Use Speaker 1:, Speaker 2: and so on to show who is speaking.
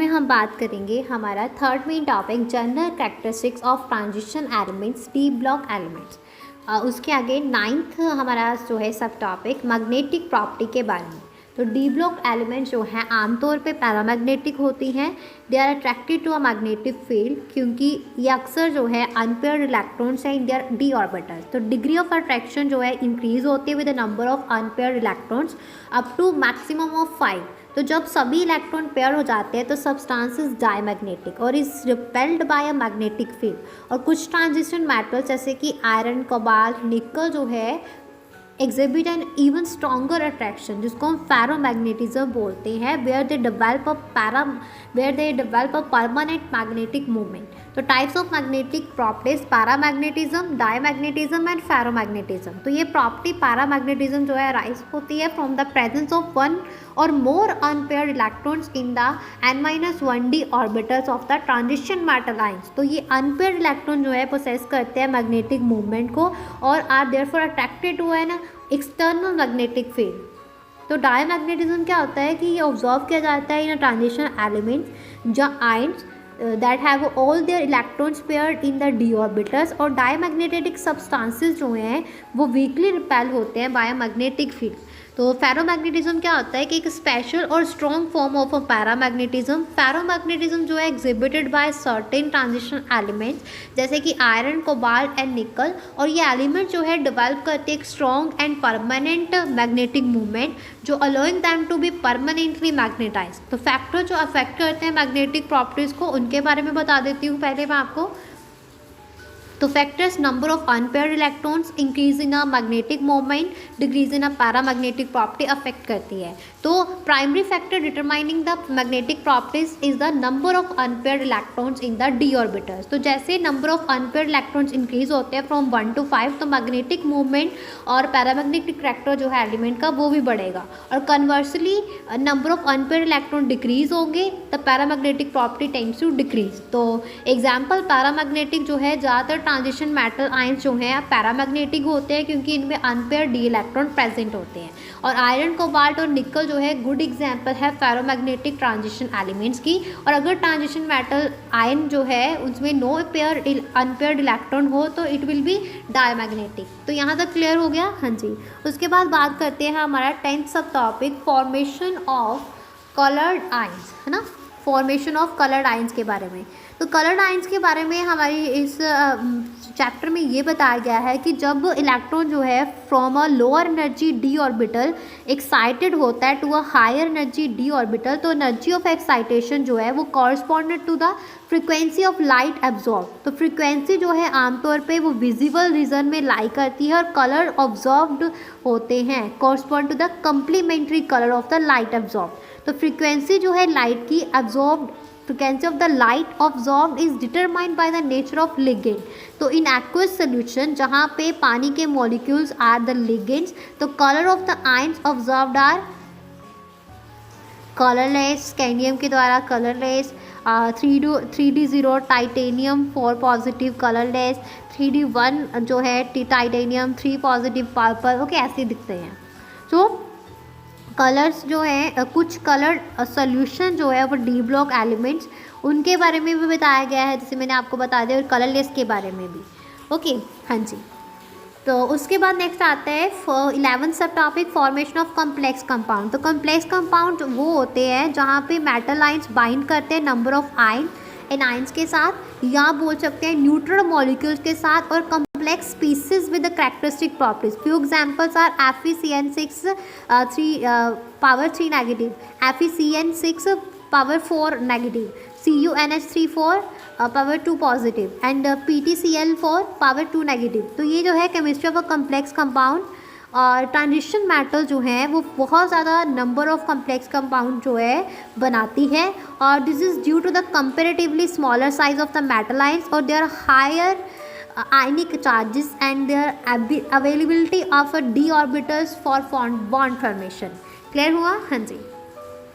Speaker 1: में हम बात करेंगे हमारा third main topic general characteristics of transition elements D block elements. उसके आगे नाइन्थ हमारा जो है सब टॉपिक मैग्नेटिक प्रॉपर्टी के बारे में। तो डी ब्लॉक एलिमेंट्स जो हैं आमतौर पे पैरामैग्नेटिक होती हैं। They are attracted to a magnetic field क्योंकि ये अक्सर जो है अनपेयर्ड इलेक्ट्रॉन्स हैं इन देयर डी ऑर्बिटल्स। तो डिग्री ऑफ अट्रैक्शन जो है इंक्रीज होती है with the number of unpaired electrons up to maximum of 5। तो जब सभी इलेक्ट्रॉन पेयर हो जाते हैं तो सब्सटेंसेस डायमैग्नेटिक और is repelled by a magnetic field. और कुछ ट्रांजिशन मेटल्स जैसे कि आयरन, कोबाल्ट, निकल जो है exhibit an even stronger attraction जिसको हम फेरोमैग्नेटिज्म बोलते हैं where they develop a permanent magnetic movement. तो types of magnetic properties paramagnetism, diamagnetism and ferromagnetism. तो ये प्रॉपर्टी पैरामैग्नेटिज्म जो है राइज होती है from the presence of one और more unpaired electrons in the n-1d orbitals of the transition metal ions. तो ये अनपेयर्ड इलेक्ट्रॉन जो है पोसेस करते हैं मैग्नेटिक मूवमेंट को और are therefore attracted to an external magnetic field. तो डायमैग्नेटिज्म क्या होता है कि ये ऑब्जर्व किया जाता है इन ट्रांजिशन एलिमेंट्स जहाँ ions that have all their electrons paired in the d orbitals और डायमैग्नेटिक सब्सटेंसेस जो हैं वो वीकली रिपेल होते हैं बाय मैग्नेटिक फील्ड। तो फेरोमैग्नेटिज्म क्या होता है कि एक स्पेशल और strong form of a paramagnetism. Ferromagnetism जो है exhibited by certain transition elements जैसे कि आयरन, कोबाल्ट एंड निकल। और ये एलिमेंट जो है डेवलप करते हैं एक strong and permanent magnetic movement जो allowing them to be permanently magnetize. तो फैक्टर जो अफेक्ट करते हैं मैग्नेटिक प्रॉपर्टीज़ को उनके बारे में बता देती हूँ पहले मैं आपको। तो factors number of unpaired electrons, increase in a magnetic moment, decrease in a paramagnetic property affect करती है। तो primary factor determining the magnetic properties is the number of unpaired electrons in the D orbitals. तो जैसे number of unpaired electrons increase होते हैं from 1 to 5 तो magnetic movement और paramagnetic character जो है एलिमेंट का वो भी बढ़ेगा। और conversely number of unpaired electron decrease होंगे the paramagnetic property tends to decrease. तो एग्जाम्पल पैरामैग्नेटिक जो है ज़्यादातर ट्रांजिशन मेटल आयंस जो हैं पैरामैग्नेटिक होते हैं क्योंकि इनमें अनपेयर्ड डी इलेक्ट्रॉन प्रेजेंट होते हैं। और आयरन, कोबाल्ट और निकल जो है गुड एग्जांपल है फेरोमैग्नेटिक ट्रांजिशन एलिमेंट्स की। और अगर ट्रांजिशन मेटल आयन जो है उसमें नो अनपेयर्ड इलेक्ट्रॉन हो तो इट विल बी डायमैग्नेटिक। तो यहाँ तक क्लियर हो गया? हाँ जी। उसके बाद बात करते हैं हमारा 10th सब topic formation of coloured ions, है ना, फॉर्मेशन ऑफ कलर्ड आयंस के बारे में। तो कलर्ड आयंस के बारे में हमारी इस चैप्टर में ये बताया गया है कि जब इलेक्ट्रॉन जो है from a lower energy D orbital excited होता है to a higher energy D orbital तो एनर्जी ऑफ एक्साइटेशन जो है वो corresponded to the frequency of light absorb. तो फ्रीक्वेंसी जो है आमतौर पे वो विजिबल रीजन में लाई करती है और कलर ऑब्जॉर्ब्ड होते हैं correspond to the complementary colour of the light absorb. तो फ्रीक्वेंसी जो है लाइट की absorbed frequency of the light absorbed is determined by the nature of ligand। तो in aqueous solution जहाँ पे पानी के molecules are the ligands तो color of the ions absorbed are colorless, scandium के द्वारा colorless, 3D0 titanium 4 positive colourless, 3D1 जो है टाइटेनियम 3 पॉजिटिव पर्पल। ओके, ऐसे दिखते हैं। तो कलर्स जो हैं कुछ कलर सोल्यूशन जो है वो डी ब्लॉक एलिमेंट्स उनके बारे में भी बताया गया है जैसे मैंने आपको बता दिया और कलरलेस के बारे में भी। ओके, हाँ जी। तो उसके बाद नेक्स्ट आता है 11th सब topic formation of complex compound. तो कम्प्लेक्स कंपाउंड वो होते हैं जहाँ पे मेटल आयंस बाइंड करते हैं नंबर ऑफ आयंस के साथ या बोल सकते हैं न्यूट्रल मॉलिक्यूल्स के साथ और complex species with the characteristic properties. Few examples are FeCN6 power 3 negative, FeCN6 power 4 negative, CuNH34 power 2 positive and PtCl4 power 2 negative। तो ये जो है chemistry of a complex compound. और ट्रांजिशन मेटल जो हैं वो बहुत ज़्यादा नंबर ऑफ कम्प्लेक्स कंपाउंड जो है बनाती है और this is due to the comparatively smaller size of the metal ions और their higher ionic charges and their availability of d orbitals for bond formation। Clear हुआ? हाँ जी।